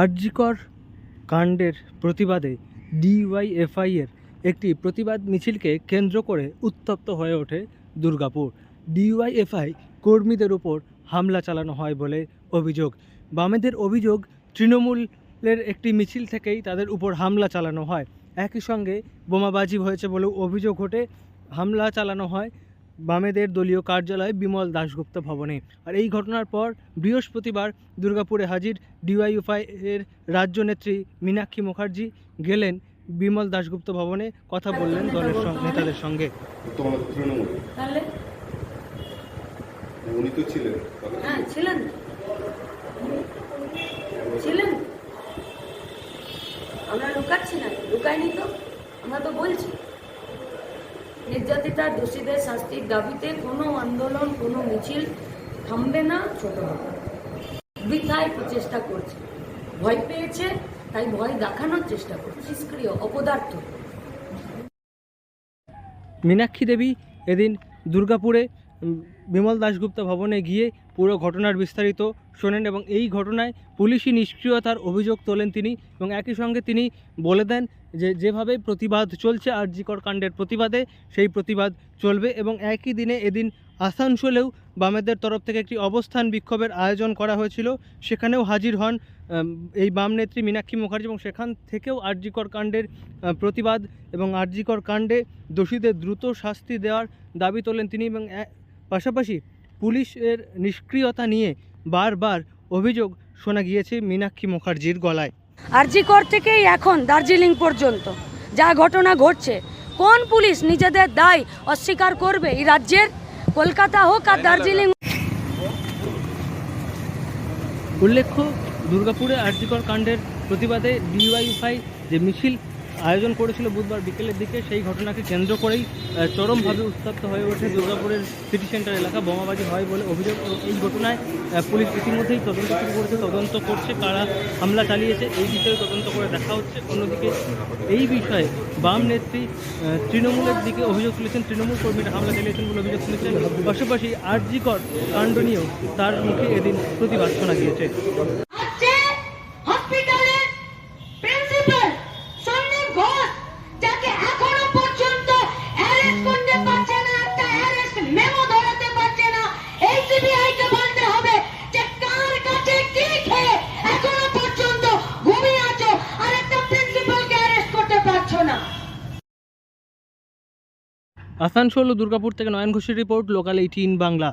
আরজিকর কাণ্ডের প্রতিবাদে ডিওয়াইএফআই এর একটি প্রতিবাদ মিছিলকে কেন্দ্র করে উত্তপ্ত হয়ে ওঠে দুর্গাপুর। ডিওয়াইএফআই কর্মীদের উপর হামলা চালানো হয় বলে অভিযোগ। বামেদের অভিযোগ, তৃণমূলের একটি মিছিল থেকেই তাদের উপর হামলা চালানো হয়। একই সঙ্গে বোমাবাজি হয়েছে বলেও অভিযোগ ওঠে। হামলা চালানো হয় বামেদের দলীয় কার্যালয় বিমল দাশগুপ্ত ভবনে। আর এই ঘটনার পর বৃহস্পতিবার দুর্গাপুরে হাজির ডিওয়াইএফআই এর রাজ্য নেত্রী মীনাক্ষী মুখার্জি গেলেন বিমল দাশগুপ্ত ভবনে, কথা বললেন দলের নেতাদের সঙ্গে। উনি তো ছিলেন, হ্যাঁ ছিলেন, আমরা লুকাচ্ছি না, লুকাইনি তো, আমরা তো বলছি নির্যাতিতা দোষীদের শাস্তির দাবিতে কোনো আন্দোলন, কোনো মিছিল থামবে না, ছোট হবে। বৃথায় প্রচেষ্টা করছে, ভয় পেয়েছে তাই ভয় দেখানোর চেষ্টা করছে, নিষ্ক্রিয় অপদার্থ। মীনাক্ষী দেবী এদিন দুর্গাপুরে বিমল দাশগুপ্ত ভবনে গিয়ে পুরো ঘটনার বিস্তারিত শোনেন এবং এই ঘটনায় পুলিশি নিষ্ক্রিয়তার অভিযোগ তোলেন তিনি এবং একই সঙ্গে তিনি বলে দেন যে যেভাবে প্রতিবাদ চলছে আরজিকর কাণ্ডের প্রতিবাদে, সেই প্রতিবাদ চলবে। এবং একই দিনে এদিন আসানসোলেও বামেদের তরফ থেকে একটি অবস্থান বিক্ষোভের আয়োজন করা হয়েছিল, সেখানেও হাজির হন এই বাম নেত্রী মীনাক্ষী মুখার্জি এবং সেখান থেকেও আরজিকর কাণ্ডের প্রতিবাদ এবং আরজিকর কাণ্ডে দোষীদের দ্রুত শাস্তি দেওয়ার দাবি তোলেন তিনি। এবং পাশাপাশি পুলিশের নিষ্ক্রিয়তা নিয়ে বারবার অভিযোগ শোনা গিয়েছে মীনাক্ষী মুখার্জির গলায়। আরজিকর থেকেই এখন দার্জিলিং পর্যন্ত যা ঘটনা ঘটছে, কোন পুলিশ নিজেদের দায় অস্বীকার করবে? এই রাজ্যের কলকাতা হোক আর দার্জিলিং। উল্লেখ্য, দুর্গাপুরে আরজিকর কাণ্ডের প্রতিবাদে ডিওয়াইএফআই যে মিছিল আয়োজন করেছিল বুধবার বিকেলের দিকে, সেই ঘটনাকে কেন্দ্র করেই চরমভাবে উত্তপ্ত হয়ে ওঠে দুর্গাপুরের সিটি সেন্টার এলাকা। বোমাবাজি হয় বলে অভিযোগ। এই ঘটনায় পুলিশ ইতিমধ্যেই তদন্ত শুরু করেছে, তদন্ত করছে কারা হামলা চালিয়েছে এই বিষয়ে তদন্ত করে দেখা হচ্ছে। অন্যদিকে এই বিষয়ে বাম নেত্রী তৃণমূলের দিকে অভিযোগ তুলেছেন, তৃণমূল কর্মীরা হামলা চালিয়েছেন বলে অভিযোগ তুলেছেন। পাশাপাশি আরজিকর কাণ্ড নিয়েও তার মুখে এদিন প্রতিবাদ শোনা গিয়েছে। আসানসোল ও দুর্গাপুর থেকে নয়ন ঘোষের রিপোর্ট, লোকাল 18 বাংলা।